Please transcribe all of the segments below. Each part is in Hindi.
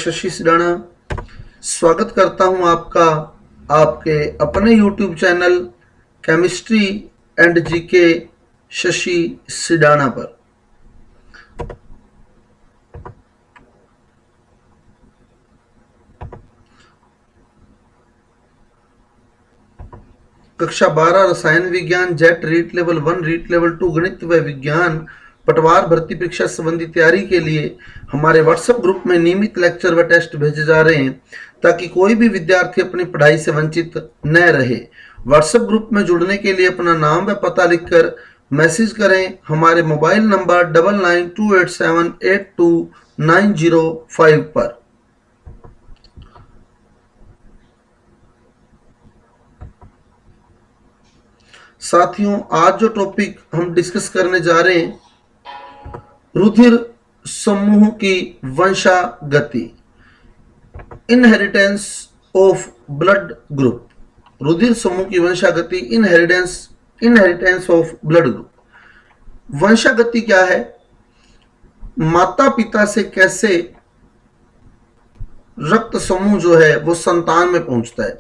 शशि सिडाना स्वागत करता हूं आपका आपके अपने YouTube channel chemistry and GK Shashi Sidana पर। कक्षा 12 रसायन विज्ञान जेट रीट लेवल 1 रीट लेवल 2 गणित व विज्ञान पटवार भर्ती परीक्षा संबंधी तैयारी के लिए हमारे व्हाट्सएप ग्रुप में नियमित लेक्चर व टेस्ट भेजे जा रहे हैं ताकि कोई भी विद्यार्थी अपनी पढ़ाई से वंचित न रहे। व्हाट्सएप ग्रुप में जुड़ने के लिए अपना नाम व पता लिखकर मैसेज करें हमारे मोबाइल नंबर 9928782905 पर। साथियों, आज जो टॉपिक हम डिस्कस करने जा रहे हैं, रुधिर समूह की वंशागति, इनहेरिटेंस ऑफ ब्लड ग्रुप। रुधिर समूह की वंशागति, इनहेरिटेंस ऑफ ब्लड ग्रुप। वंशागति क्या है? माता पिता से कैसे रक्त समूह जो है वो संतान में पहुंचता है,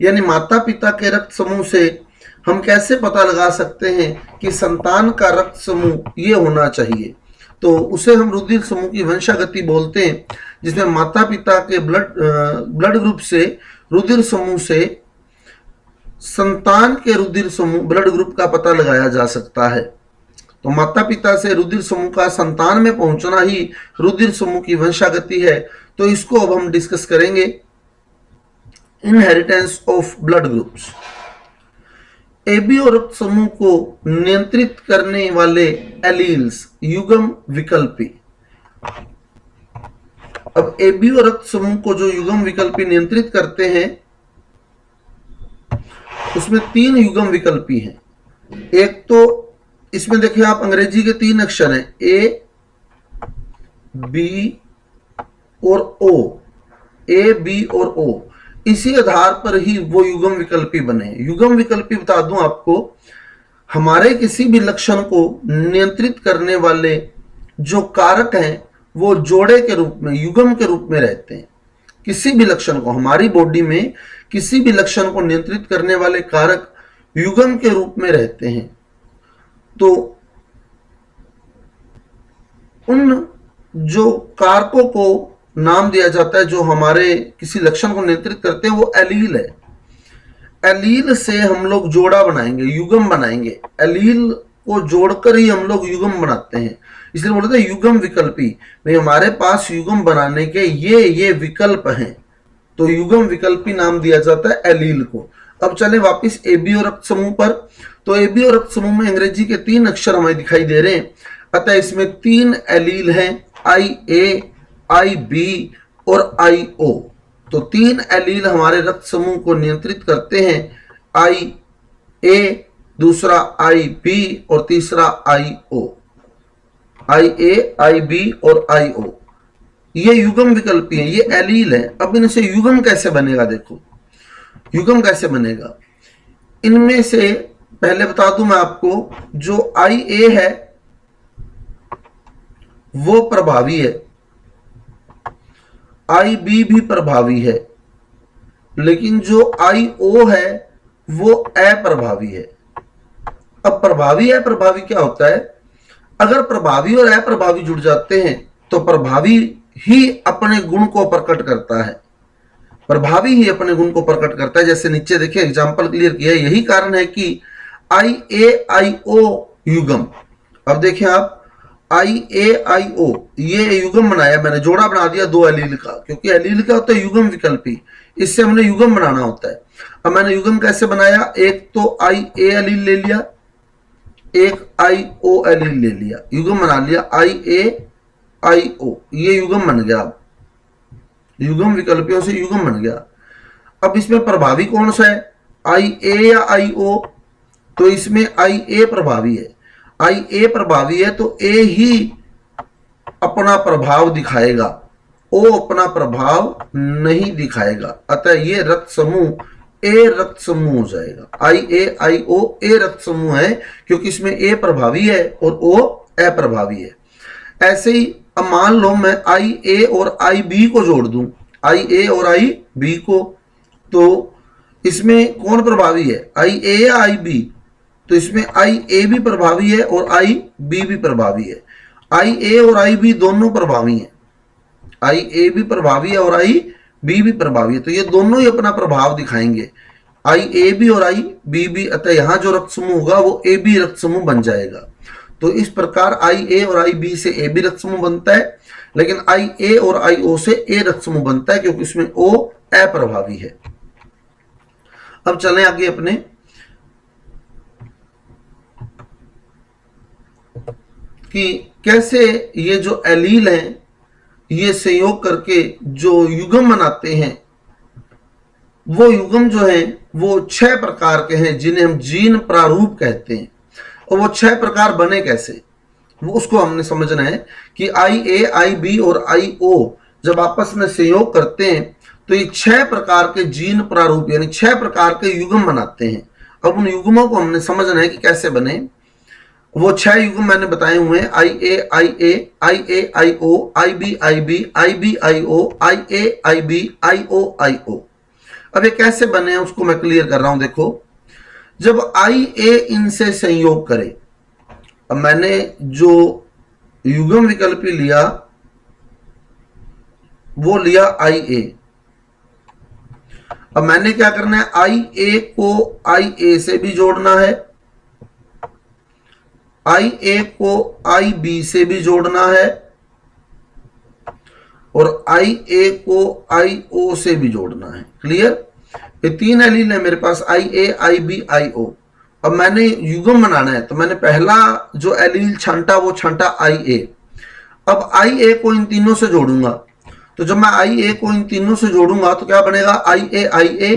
यानी माता पिता के रक्त समूह से हम कैसे पता लगा सकते हैं कि संतान का रक्त समूह ये होना चाहिए, तो उसे हम रुधिर समूह की वंशागति बोलते हैं, जिसमें माता पिता के ब्लड ग्रुप से रुधिर समूह से संतान के रुधिर समूह ब्लड ग्रुप का पता लगाया जा सकता है। तो माता पिता से रुधिर समूह का संतान में पहुंचना ही रुधिर समूह की वंशागति है। तो इसको अब हम डिस्कस करेंगे, inheritance of blood groups. ABO रक्त समूह को नियंत्रित करने वाले एलील्स, युग्म विकल्पी। अब एबीओ रक्त समूह को जो युग्म विकल्पी नियंत्रित करते हैं उसमें 3 युग्म विकल्पी हैं। एक तो इसमें देखिए आप, अंग्रेजी के 3 अक्षर हैं, ए बी और ओ, ए बी और ओ। इसी आधार पर ही वो युग्म विकल्पी बने। युग्म विकल्पी बता दूं आपको, हमारे किसी भी लक्षण को नियंत्रित करने वाले जो कारक हैं वो जोड़े के रूप में, युग्म के रूप में रहते हैं। किसी भी लक्षण को, हमारी बॉडी में किसी भी लक्षण को नियंत्रित करने वाले कारक युग्म के रूप में रहते हैं। तो उन जो कारकों को नाम दिया जाता है जो हमारे किसी लक्षण को नियंत्रित करते हैं, वो एलील है। एलील से हम लोग जोड़ा बनाएंगे, युग्म बनाएंगे। एलील को जोड़कर ही हम लोग युग्म बनाते हैं, इसलिए बोलते हैं युग्म विकल्पी। भाई हमारे पास युग्म बनाने के ये विकल्प हैं, तो युग्म विकल्पी नाम दिया जाता है एलील को। अब चले वापिस एबीओ रक्त समूह पर। तो एबीओ रक्त समूह में अंग्रेजी के 3 अक्षर हमें दिखाई दे रहे हैं, अतः इसमें 3 एलील हैं, IA, IB और IO। तो 3 एलील हमारे रक्त समूह को नियंत्रित करते हैं, IA, दूसरा IB और तीसरा IO। IA, IB और IO ये युग्म विकल्पी हैं, ये एलील है। अब इनसे युग्म कैसे बनेगा? देखो युग्म कैसे बनेगा। इनमें से पहले बता दूं मैं आपको, जो IA है वो प्रभावी है, IB भी प्रभावी है, लेकिन जो IO है वो अप्रभावी है। अब प्रभावी अप्रभावी क्या होता है? अगर प्रभावी और अप्रभावी जुड़ जाते हैं तो प्रभावी ही अपने गुण को प्रकट करता है, प्रभावी ही अपने गुण को प्रकट करता है। जैसे नीचे देखिए एग्जाम्पल क्लियर किया है, यही कारण है कि IA-IO युग्म। अब देखिए आप, IA-IO ये युग्म बनाया मैंने, जोड़ा बना दिया 2 एलील का, क्योंकि एलील का होता है युग्म विकल्पी, इससे हमने युग्म बनाना होता है। अब मैंने युग्म कैसे बनाया? एक तो IA एलील ले लिया, एक IO एलील ले लिया, युग्म बना लिया IA-IO, ये युग्म बन गया। अब युग्म विकल्पियों से युग्म बन गया। अब इसमें प्रभावी कौन सा है, IA या IO? तो इसमें IA प्रभावी है। IA प्रभावी है तो A ही अपना प्रभाव दिखाएगा, O अपना प्रभाव नहीं दिखाएगा, अतः ये रक्त समूह A रक्त समूह हो जाएगा। IA-IO A रक्त समूह है, क्योंकि इसमें A प्रभावी है और O अप्रभावी है। ऐसे ही अब मान लो मैं आई ए और आई बी को जोड़ दूं, आई ए और आई बी को, तो इसमें कौन प्रभावी है, आई ए या आई बी? तो इसमें आई ए भी प्रभावी है और आई बी भी प्रभावी है। आई ए और आई बी दोनों प्रभावी हैं, आई ए भी प्रभावी है और आई बी भी प्रभावी है, तो ये दोनों ही अपना प्रभाव दिखाएंगे, आई ए बी और आई बी भी। अतः यहां जो रक्त समूह होगा वो ए बी रक्त समूह बन जाएगा। तो इस प्रकार आई ए और आई बी से ए बी रक्त समूह बनता है, लेकिन आई ए और आई ओ से ए रक्त समूह बनता है, क्योंकि इसमें ओ अप्रभावी है। अब चलें आगे अपने, कि कैसे ये जो एलील हैं ये संयोग करके जो युग्म बनाते हैं, वो युग्म जो है वो 6 प्रकार के हैं, जिन्हें हम जीन प्रारूप कहते हैं। और वो 6 प्रकार बने कैसे, वो उसको हमने समझना है कि आई ए, आई बी और आई ओ जब आपस में संयोग करते हैं तो ये 6 प्रकार के जीन प्रारूप यानी 6 प्रकार के युग्म बनाते हैं। अब उन युग्मों को हमने समझना है कि कैसे बने। वो 6 युग्म मैंने बताए हुए हैं, I A I A, I A I O, I B I B, I B I O, I A I B, I O I O. अब ये कैसे बने हैं उसको मैं क्लियर कर रहा हूं। देखो, जब आई ए इनसे संयोग करे, अब मैंने जो युग्म विकल्पी लिया वो लिया आई ए। अब मैंने क्या करना है, आई ए को आई ए से भी जोड़ना है, आई ए को आई बी से भी जोड़ना है, और आई ए को आई ओ से भी जोड़ना है। क्लियर? ये 3 एलील है मेरे पास, आई A I B I O. अब मैंने युग्म बनाना है, तो मैंने पहला जो एलील छांटा वो छांटा आई ए। अब आई ए को इन तीनों से जोड़ूंगा, तो जब मैं आई ए को इन तीनों से जोड़ूंगा तो क्या बनेगा, I A I A,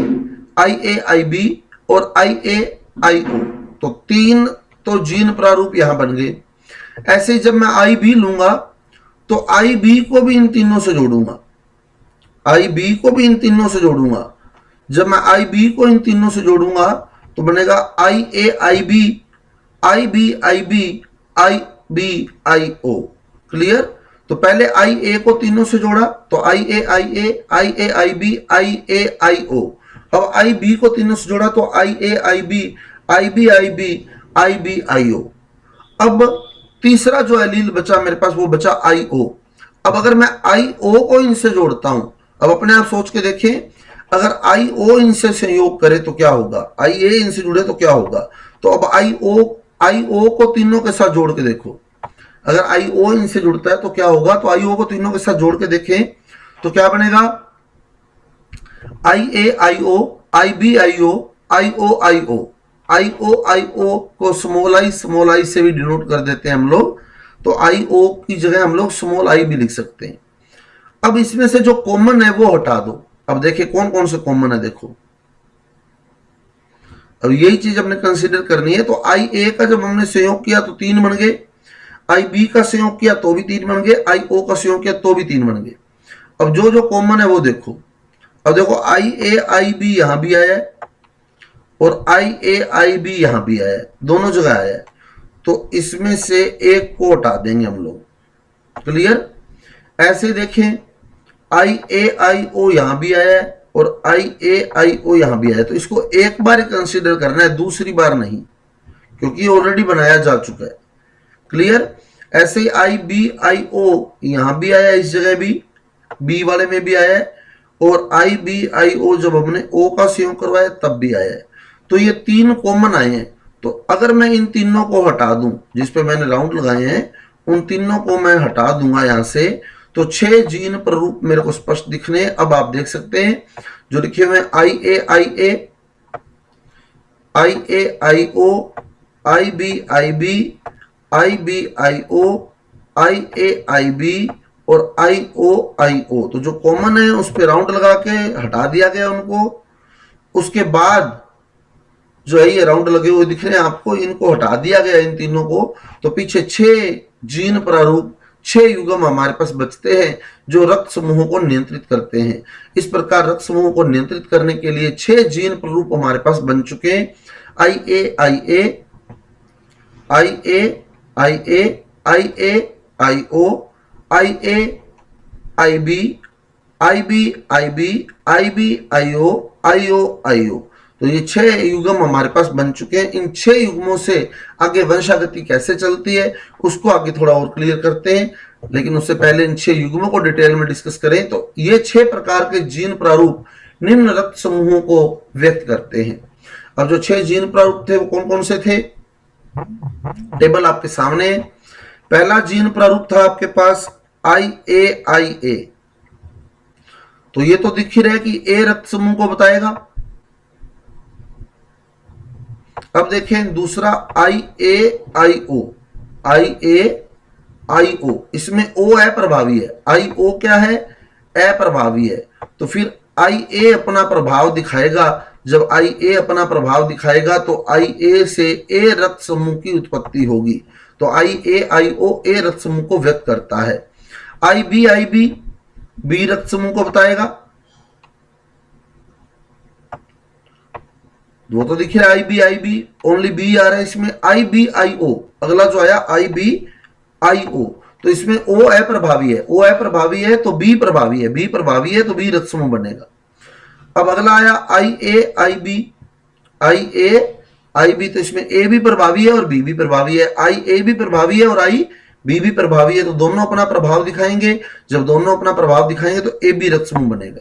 I A I B और आई ए आई ओ। तो 3 तो जीन प्रारूप यहां बन गए। ऐसे ही जब मैं आई बी लूंगा तो आई बी को भी इन तीनों से जोड़ूंगा, आई बी को भी इन तीनों से जोड़ूंगा। जब मैं आई बी को इन तीनों से जोड़ूंगा तो बनेगा I A I B, I B I B, I B I O. Clear? तो पहले आई ए को तीनों से जोड़ा तो I A I A, I A I B, I A I O. अब आई बी को तीनों से जोड़ा तो I A I B, I B I B, I B I O. अब तीसरा जो एलील बचा मेरे पास वो बचा आई ओ। अब अगर मैं आई ओ को इनसे जोड़ता हूं, अब अपने आप सोच के देखें, अगर आई ओ इनसे संयोग करे तो क्या होगा, आई ए इनसे जुड़े तो क्या होगा। तो अब आई ओ को तीनों के साथ जोड़ के देखो, अगर आई ओ इनसे जुड़ता है तो क्या होगा। तो आई ओ को तीनों के साथ जोड़ के देखें तो क्या बनेगा, I A I O, I B I O, I O I O. I ओ को स्मॉल आई से भी डिनोट कर देते हैं हम लोग, तो आई ओ की जगह हम लोग स्मॉल आई भी लिख सकते हैं। अब इसमें से जो कॉमन है वो हटा दो। अब देखिए कौन कौन से कॉमन है, देखो अब यही चीज हमने कंसीडर करनी है। तो आई ए का जब हमने संयोग किया तो 3 बन गए, आई बी का संयोग किया तो भी 3 बन गए, आई ओ का संयोग किया तो भी 3 बन गए। अब जो जो कॉमन है वो देखो, अब देखो आई ए आई बी यहां भी आया है और आई ए आई बी यहां भी आया है, दोनों जगह आया है। तो इसमें से एक को हटा देंगे हम लोग। क्लियर? ऐसे देखें, आई ए आई ओ यहां भी आया है और आई ए आई ओ यहां भी आया है, तो इसको एक बार ही कंसीडर करना है, दूसरी बार नहीं, क्योंकि ऑलरेडी बनाया जा चुका है। क्लियर? ऐसे ही आई बी आई ओ यहां भी आया है, इस जगह भी बी वाले में भी आया है, और आई बी आई ओ जब हमने ओ का संयोग करवाया तब भी आया है। तो ये 3 कॉमन आए हैं। तो अगर मैं इन तीनों को हटा दूं, जिस पे मैंने राउंड लगाए हैं, उन तीनों को मैं हटा दूंगा यहां से, तो 6 जीन प्रारूप मेरे को स्पष्ट दिखने। अब आप देख सकते हैं जो लिखे हुए हैं, I A I A, I A I O, I B I B, I B I O, I A I B और आई ओ आई ओ। तो जो कॉमन है उस पर राउंड लगा के हटा दिया गया उनको। उसके बाद जो है ये राउंड लगे हुए दिख रहे हैं आपको, इनको हटा दिया गया इन तीनों को। तो पीछे 6 जीन प्रारूप, 6 युग्म हमारे पास बचते हैं जो रक्त समूहों को नियंत्रित करते हैं। इस प्रकार रक्त समूहों को नियंत्रित करने के लिए 6 जीन प्रारूप हमारे पास बन चुके हैं। I A I A, I A I A, I A I O, I A I B I B I B I B I O I O I O. तो ये 6 युग्म हमारे पास बन चुके हैं। इन 6 युग्मों से आगे वंशागति कैसे चलती है उसको आगे थोड़ा और क्लियर करते हैं, लेकिन उससे पहले इन 6 युग्मों को डिटेल में डिस्कस करें। तो ये 6 प्रकार के जीन प्रारूप निम्न रक्त समूहों को व्यक्त करते हैं। अब जो 6 जीन प्रारूप थे वो कौन कौन से थे, टेबल आपके सामने है। पहला जीन प्रारूप था आपके पास IA तो ये तो दिख ही रहा है कि ए रक्त समूह को बताएगा। अब देखें दूसरा IAIO इसमें ओ अप्रभावी है, IO क्या है, अप्रभावी है। तो फिर IA अपना प्रभाव दिखाएगा। जब IA अपना प्रभाव दिखाएगा तो IA से ए रक्त समूह की उत्पत्ति होगी। तो IAIO ए रक्त समूह को व्यक्त करता है। IBIB बी रक्त समूह को बताएगा। वो तो दिख रहा है IBIB, ओनली बी आ रहा है इसमें। IBIO अगला जो आया IBIO तो इसमें O अप्रभावी है, O अप्रभावी है तो B प्रभावी है, B प्रभावी है तो B रक्त समूह बनेगा। अब अगला आया IAIB तो इसमें A भी प्रभावी है और B भी प्रभावी है। IA भी प्रभावी है और IB भी प्रभावी है, तो दोनों अपना प्रभाव दिखाएंगे। जब दोनों अपना प्रभाव दिखाएंगे तो AB रक्त समूह बनेगा।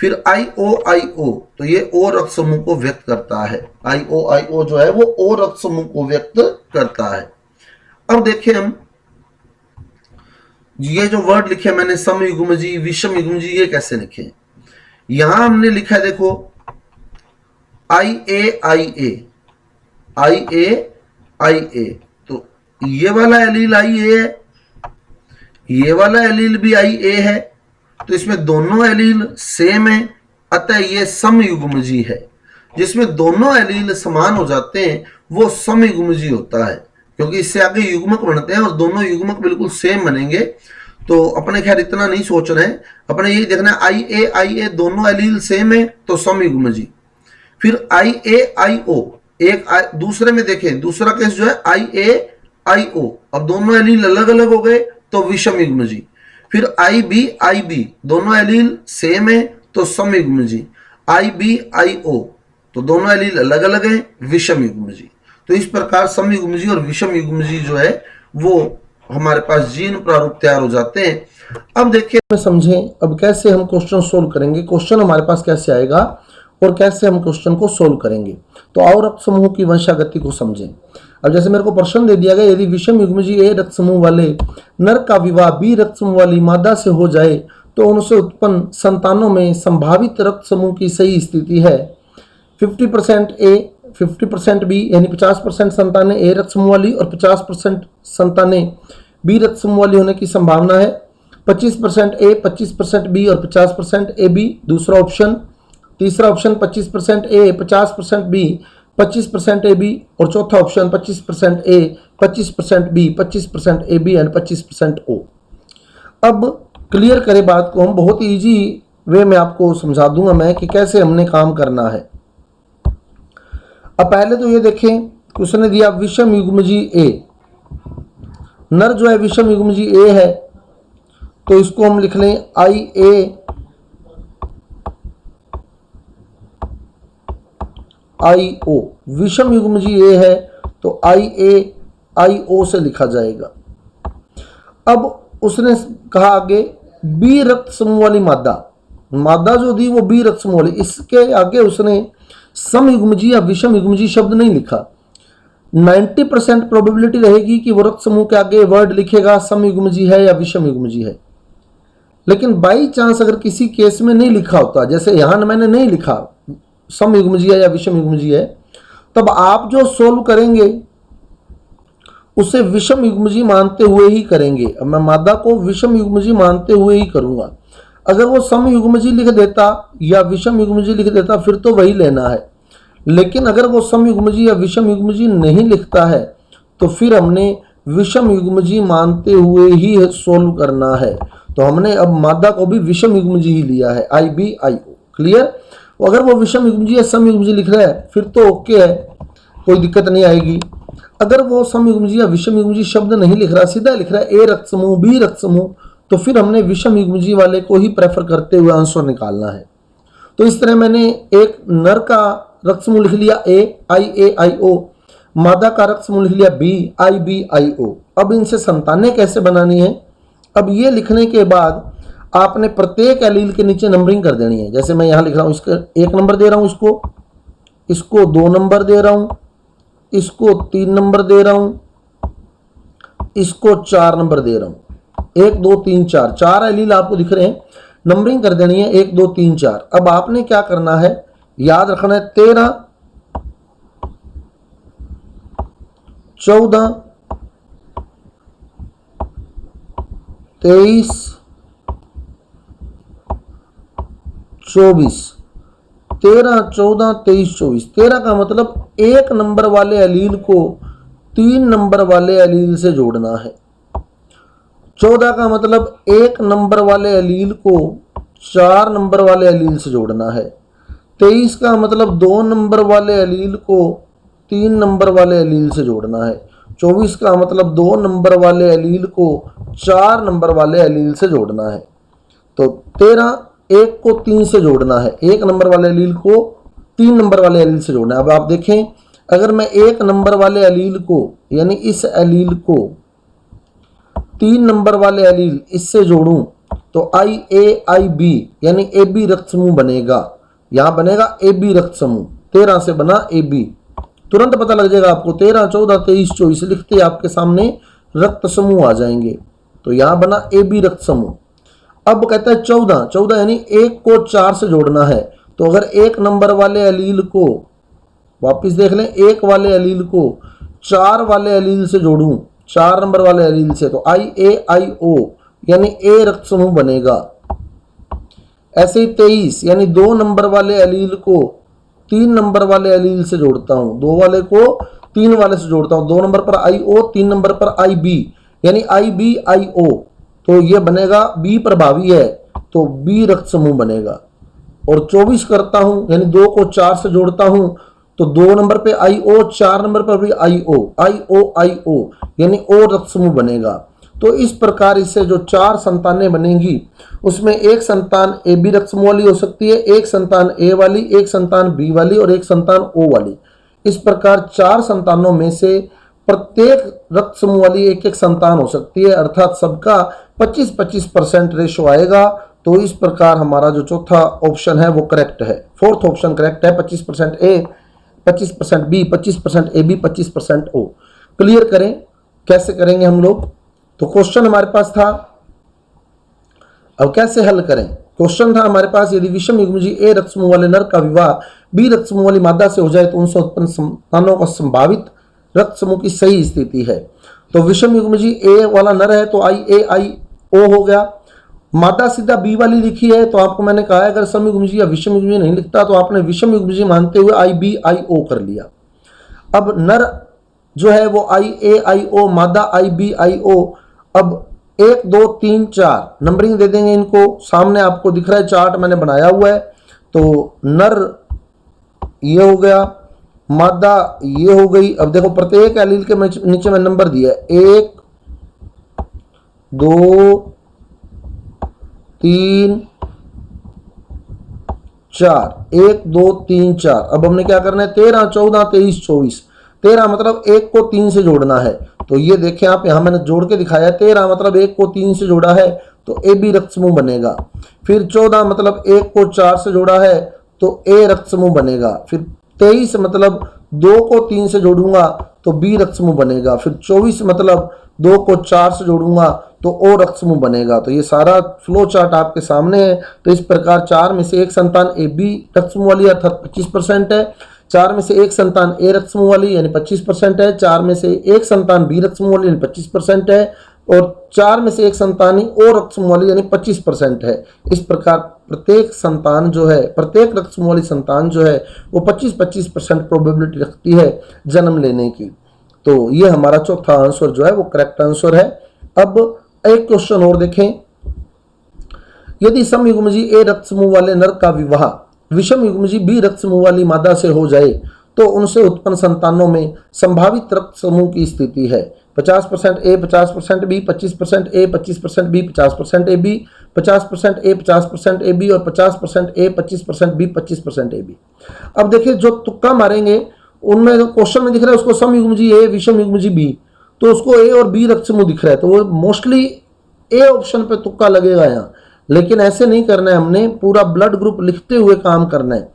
फिर IOIO तो ये O रक्त समूह को व्यक्त करता है। IOIO जो है वो O रक्त समूह को व्यक्त करता है। अब देखें हम ये जो वर्ड लिखे मैंने समयुग्मजी, विषमयुग्मजी, ये कैसे लिखे। यहां हमने लिखा है देखो IA तो ये वाला एलील IA है, ये वाला एलील भी IA है, तो इसमें दोनों एलील सेम है, अतः ये समयुग्मजी है। जिसमें दोनों एलील समान हो जाते हैं वो समयुग्मजी होता है, क्योंकि इससे आगे युग्मक बनते हैं और दोनों युग्मक बिल्कुल सेम बनेंगे। तो अपने खैर इतना नहीं सोच रहे हैं, अपने यही देखना है IA दोनों एलील सेम है तो समयुग्मजी। फिर IAIO एक दूसरे में देखें, दूसरा केस जो है IAIO, अब दोनों एलील अलग अलग हो गए तो विषमयुग्मजी। फिर IBIB दोनों एलील सेम है तो समयुग्मजी। IBIO तो दोनों एलील अलग अलग हैं, विषमयुग्मजी। तो इस प्रकार समयुग्मजी और विषमयुग्मजी जो है वो हमारे पास जीन प्रारूप तैयार हो जाते हैं। अब देखिए समझें अब कैसे हम क्वेश्चन सोल्व करेंगे, क्वेश्चन हमारे पास कैसे आएगा और कैसे हम क्वेश्चन को सोल्व करेंगे। तो और रक्त समूह की वंशागति को समझें। अब जैसे मेरे को प्रश्न दे दिया गया, यदि विषमयुग्मजी ए रक्त समूह वाले नर का विवाह बी रक्त समूह वाली मादा से हो जाए तो उनसे उत्पन्न संतानों में संभावित रक्त समूह की सही स्थिति है 50% ए 50% बी, यानी 50% संतानें ए रक्त समूह वाली और 50% संतानें बी रक्त समूह वाली होने की संभावना है। 25% ए 25% बी और 50% ए बी दूसरा ऑप्शन। तीसरा option 25% A 50% B 25% A B और चौथा option 25% A 25% B 25% A B and 25% O. अब क्लियर करें बात को, हम बहुत इजी वे में आपको समझा दूंगा मैं कि कैसे हमने काम करना है। अब पहले तो ये देखें उसने दिया विषमयुग्मजी ए, नर जो है विषमयुग्मजी ए है तो इसको हम लिख लें IAIO। विषमयुग्मजी ए है तो IAIO से लिखा जाएगा। अब उसने कहा आगे बी रक्त समूह वाली मादा जो दी वो बी रक्त समूह वाली, इसके आगे उसने समयुग्मजी या विषमयुग्मजी शब्द नहीं लिखा। 90% प्रोबेबिलिटी रहेगी कि वो रक्त समूह के आगे वर्ड लिखेगा समयुग्मजी है या विषमयुग्मजी है। लेकिन बाई चांस अगर किसी केस में नहीं लिखा होता, जैसे यहां मैंने नहीं लिखा समयुग्मजी है या विषमयुग्मजी है, तब आप जो सोल्व करेंगे उसे विषमयुग्मजी मानते हुए ही करेंगे। अब मैं मादा को विषमयुग्मजी मानते हुए ही करूंगा। अगर वो समयुग्मजी लिख देता या विषमयुग्मजी लिख देता फिर तो वही लेना है, लेकिन अगर वो समयुग्मजी या विषमयुग्मजी नहीं लिखता है तो फिर हमने विषमयुग्मजी मानते हुए ही सोल्व करना है। तो हमने अब मादा को भी विषमयुग्मजी ही लिया है IBIO। क्लियर? अगर वो विषमयुग्मजी या समयुग्मजी लिख रहा है फिर तो ओके है, कोई दिक्कत नहीं आएगी। अगर वो समयुग्मजी या विषमयुग्मजी शब्द नहीं लिख रहा, सीधा लिख रहा है ए रक्त समूह बी रक्त समूह, तो फिर हमने विषम युग्मजी वाले को ही प्रेफर करते हुए आंसर निकालना है। तो इस तरह मैंने एक नर का रक्त समूह लिख लिया A, मादा का रक्त समूह लिख लिया B, अब इनसे संतानें कैसे बनानी है? अब ये लिखने के बाद आपने प्रत्येक एलील के नीचे नंबरिंग कर देनी है। जैसे मैं यहां लिख रहा हूं, इसका 1 नंबर दे रहा हूं, इसको 2 नंबर दे रहा हूं, इसको 3 नंबर दे रहा हूं, इसको 4 नंबर दे रहा हूं। 1 2 3 4 4 एलील आपको दिख रहे हैं, नंबरिंग कर देनी है 1 2 3 4। अब आपने क्या करना है, याद रखना है 13, 14, 23, 24, 13, 14, 23, 24। 13 का मतलब 1 नंबर वाले एलील को 3 नंबर वाले एलील से जोड़ना है। 14 का मतलब 1 नंबर वाले एलील को 4 नंबर वाले एलील से जोड़ना है। 23 का मतलब 2 नंबर वाले एलील को 3 नंबर वाले एलील से जोड़ना है। 24 का मतलब 2 नंबर वाले एलील को 4 नंबर वाले एलील से जोड़ना है। तो 13 1 को 3 से जोड़ना है, 1 नंबर वाले एलील को 3 नंबर वाले एलील से जोड़ना है। अब आप देखें, अगर मैं 1 नंबर वाले एलील को यानी इस एलील को 3 नंबर वाले एलील इससे जोड़ूं तो IA यानी AB रक्त समूह बनेगा। यहां बनेगा AB रक्त समूह, 13 से बना AB। तुरंत पता लग जाएगा आपको, 13, 14, 23, 24 लिखते आपके सामने रक्त समूह आ जाएंगे। तो यहां बना AB रक्त समूह। अब कहता है 14 यानी 1 को 4 से जोड़ना है। तो अगर 1 नंबर वाले एलील को, वापिस देख लें, 1 वाले एलील को 4 वाले एलील से जोड़ूं, 4 नंबर वाले एलील से, तो IAIO यानी A रक्त समूह बनेगा। ऐसे ही 23 यानी 2 नंबर वाले एलील को 3 नंबर वाले एलील से जोड़ता हूं, 2 वाले को 3 वाले से जोड़ता हूं, 2 नंबर पर IO, 3 नंबर पर IB यानी IBIO। तो ये बनेगा B प्रभावी है, तो B रक्त समूह बनेगा। और 24 करता हूं यानी 2 को 4 से जोड़ता हूं, तो 2 नंबर पे IO, 4 नंबर पर भी IO यानी O रक्त समूह बनेगा। तो इस प्रकार इससे जो 4 संतानें बनेंगी, उसमें एक संतान AB रक्त समूह वाली हो सकती है, एक संतान A वाली, एक संतान B वाली और एक संतान O वाली। इस प्रकार 4 संतानों में से प्रत्येक रक्त समूह वाली एक एक संतान हो सकती है, अर्थात सबका 25-25% रेशो आएगा। तो इस प्रकार हमारा जो चौथा ऑप्शन है वो करेक्ट है, फोर्थ ऑप्शन करेक्ट है। 25% A, 25% B, 25% AB, 25% O। Clear करें, कैसे करेंगे हम लोग? तो क्वेश्चन हमारे पास था, अब कैसे हल करें? क्वेश्चन था हमारे पास, यदि विषम युग्मजी A रक्त समूह वाले नर का विवाह B रक्त समूह वाली मादा से हो जाए तो उनसे उत्पन्न संतानों का संभावित रक्त समूह की सही स्थिति है। तो विषम युग्मजी A वाला नर है तो IAIO हो गया। मादा सीधा B वाली लिखी है, तो आपको मैंने कहा है अगर सम युग्मजी या विषम युग्मजी नहीं लिखता तो आपने विषम युग्मजी मानते हुए IBIO कर लिया। अब नर जो है वो IAIO, मादा IBIO। अब 1 2 3 4 नंबरिंग दे देंगे इनको। सामने आपको दिख रहा है चार्ट मैंने बनाया हुआ है। तो नर ये हो गया, मादा ये हो गई। अब देखो प्रत्येक एलील के नीचे में नंबर दिया है 1 2 3 4, 1 2 3 4। अब हमने क्या करना है, 13 14 23 24। 13 मतलब 1 को 3 से जोड़ना है। तो ये देखें आप, यहां मैंने जोड़ के दिखाया है। 13 मतलब 1 को 3 से जोड़ा है तो AB रक्त समूह बनेगा। फिर 14 मतलब 1 को 4 से जोड़ा है तो A रक्त समूह बनेगा। फिर 23 मतलब 2 को 3 से जोड़ूंगा तो B रक्त समूह बनेगा। फिर 24 मतलब 2 को 4 से जोड़ूंगा तो O रक्त समूह बनेगा। तो ये सारा फ्लो चार्ट आपके सामने है। तो इस प्रकार 4 में से एक संतान AB रक्त समूह वाली अर्थात 25% है, 4 में से एक संतान A रक्त समूह वाली यानी 25% है, 4 में से एक संतान B रक्त समूह वाली यानी 25% है, और 4 में से एक संतान ही O रक्त समूह वाली यानी 25% है। इस प्रकार प्रत्येक संतान जो है, प्रत्येक रक्त समूह वाली संतान जो है वो 25-25% प्रोबेबिलिटी रखती है जन्म लेने की। तो ये हमारा चौथा आंसर जो है वो करेक्ट आंसर है। अब एक क्वेश्चन और देखें, यदि समयुग्मजी A रक्त समूह वाले नर का विवाह विषम युग्मजी B रक्त समूह वाली मादा से हो जाए तो उनसे उत्पन्न संतानों में संभावित रक्त समूह की स्थिति है 50% A, 50% B, 25% A, 25% B, 50% A B, 50% A, 50% A B और 50% ए, 25% बी, 25% ए बी। अब देखिए जो तुक्का मारेंगे उनमें जो क्वेश्चन में दिख रहा है उसको समयुग्मजी ए, विषमयुग्मजी बी, तो उसको ए और बी रक्त समूह दिख रहा है तो वो मोस्टली ए ऑप्शन पे तुक्का लगेगा यहाँ। लेकिन ऐसे नहीं करना है, हमने पूरा ब्लड ग्रुप लिखते हुए काम करना है,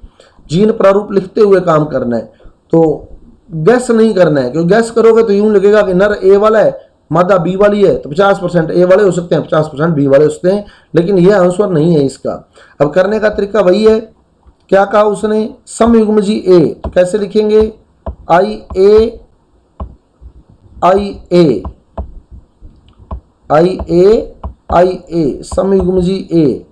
जीन प्रारूप लिखते हुए काम करना है। तो गैस नहीं करना है, क्योंकि गैस करोगे तो यूं लगेगा कि नर ए वाला है मादा बी वाली है, तो 50% ए वाले हो सकते हैं, 50% बी वाले हो सकते हैं, लेकिन यह आंसर नहीं है इसका। अब करने का तरीका वही है, क्या कहा उसने, समयुग्मजी ए, तो कैसे लिखेंगे, आई A I A I A I ए, समयुग्मजी ए।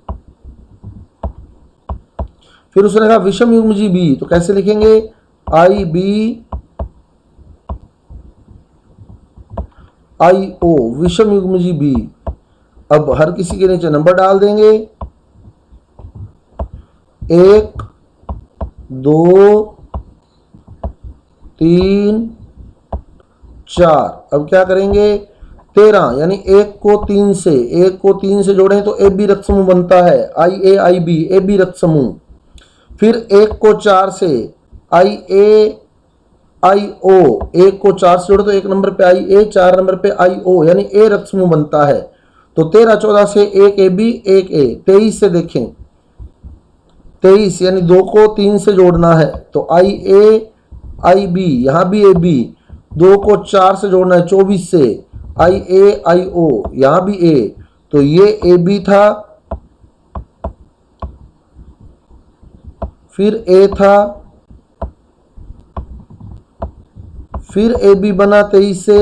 फिर उसने कहा विषमयुग्मजी बी, तो कैसे लिखेंगे, आई बी आई ओ, विषमयुग्मजी बी। अब हर किसी के नीचे नंबर डाल देंगे, 1 2 3 4। अब क्या करेंगे, 13 यानी 1 को 3 से जोड़ें तो ए बी रक्त समूह बनता है, आई A I B, A B रक्त समूह। फिर 1 को 4 से आई ए आई ओ, 1 को 4 से जोड़े तो 1 नंबर पे आई ए, 4 नंबर पे आई ओ, यानी ए रक्त समूह बनता है। तो 13 14 से 1 ए बी 1 ए, 23 से देखें, 23 यानी 2 को 3 से जोड़ना है तो आई ए आई बी, यहाँ भी ए बी, 2 को 4 से जोड़ना है 24 से, आई ए आई ओ, यहाँ भी ए, तो ये ए बी था, फिर ए था, फिर ए बी बना 23 से,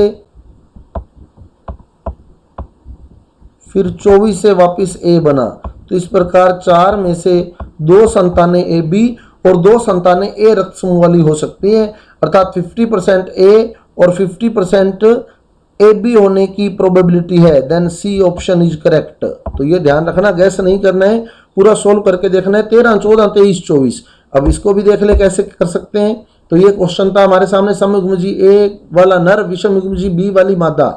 फिर 24 से वापस ए बना। तो इस प्रकार 4 में से 2 संतानें ए बी और 2 संतानें ए रक्त समूह वाली हो सकती हैं, अर्थात 50% ए और 50% ए बी होने की प्रोबेबिलिटी है। Then C option is correct. तो ये ध्यान रखना, गैस नहीं करना है, पूरा सोल्व करके देखना है। 13 14 23 24। अब इसको भी देख ले कैसे कर सकते हैं। तो ये क्वेश्चन था हमारे सामने, समयुग्मजी ए वाला नर, विषमयुग्मजी बी वाली मादा।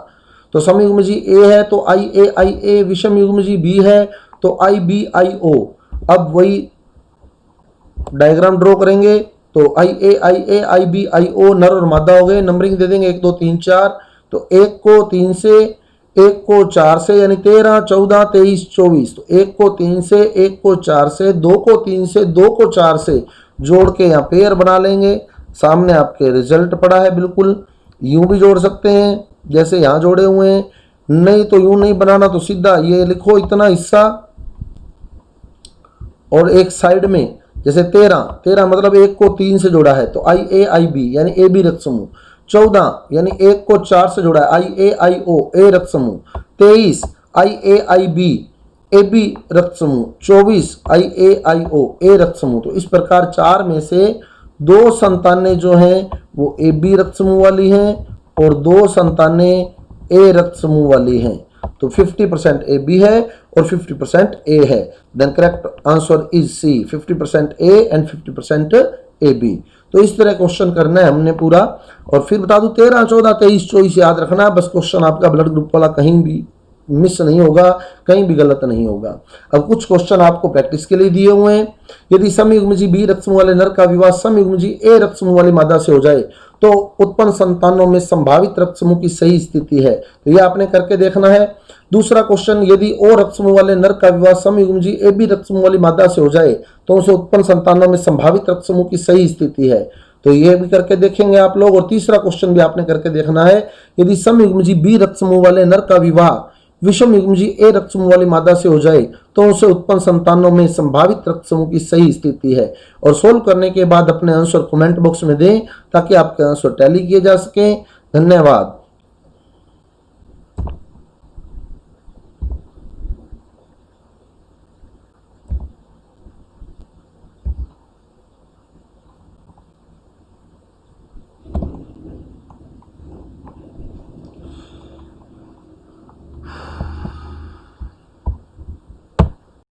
तो समयुग्मजी ए है तो आई ए, विषमयुग्मजी बी है तो आई बी आई ओ। अब वही डायग्राम ड्रॉ करेंगे तो I A I B I ओ नर और मादा हो गए। नंबरिंग दे देंगे 1 2 3 4। तो 1 को 3 से, 1 को 4 से, यानी 13 14 23 24। तो 1 को 3 से, 1 को 4 से, 2 को 3 से, 2 को 4 से जोड़ के यहाँ पेयर बना लेंगे। सामने आपके रिजल्ट पड़ा है, बिल्कुल यूं भी जोड़ सकते हैं जैसे यहाँ जोड़े हुए हैं, नहीं तो यूं नहीं बनाना तो सीधा ये लिखो इतना हिस्सा और एक साइड में, जैसे 13 मतलब 1 को 3 से जोड़ा है तो आई ए आई बी यानी ए बी रक्त समूह। 14 यानी 1 को 4 से जोड़ा है, आई ए आई ओ ए रक्त समूह। 23 आई A I B A B रक्त समूह। 24 आई ए आई ओ ए रक्त समूह। तो इस प्रकार 4 में से 2 संतानें जो हैं वो ए बी रक्त समूह वाली हैं और 2 संतानें ए रक्त समूह वाली हैं। तो 50% ए बी है और 50% ए है। Then correct answer is C, 50% A and 50% A B. तो इस तरह क्वेश्चन करना है हमने पूरा। और फिर बता दूं 13 14 23 24 याद रखना, बस क्वेश्चन आपका ब्लड ग्रुप वाला कहीं भी मिस नहीं होगा, कहीं भी गलत नहीं होगा। अब कुछ क्वेश्चन आपको प्रैक्टिस के लिए दिए हुए हैं। यदि समयुग्मजी बी रक्त समूह वाले नर का विवाह समयुग्मजी ए रक्त समूह वाली मादा से हो जाए तो उत्पन्न संतानों में संभावित रक्त समूह की सही स्थिति है। तो यह आपने करके देखना है। दूसरा क्वेश्चन, यदि ओ रक्त समूह वाले नर का विवाह समयुग्मजी ए बी रक्त समूह वाली मादा से हो जाए तो उसे उत्पन्न संतानों में संभावित रक्त समूह की सही स्थिति है। तो ये भी करके देखेंगे आप लोग। और तीसरा क्वेश्चन भी आपने करके देखना है, यदि समयुग्मजी बी रक्त समूह वाले नर का विवाह विषमयुग्मजी ए रक्त समूह वाली मादा से हो जाए तो उसे उत्पन्न संतानों में संभावित रक्त समूह की सही स्थिति है। और सोल्व करने के बाद अपने आंसर कमेंट बॉक्स में दें ताकि आपके आंसर टैली किए जा सकें। धन्यवाद।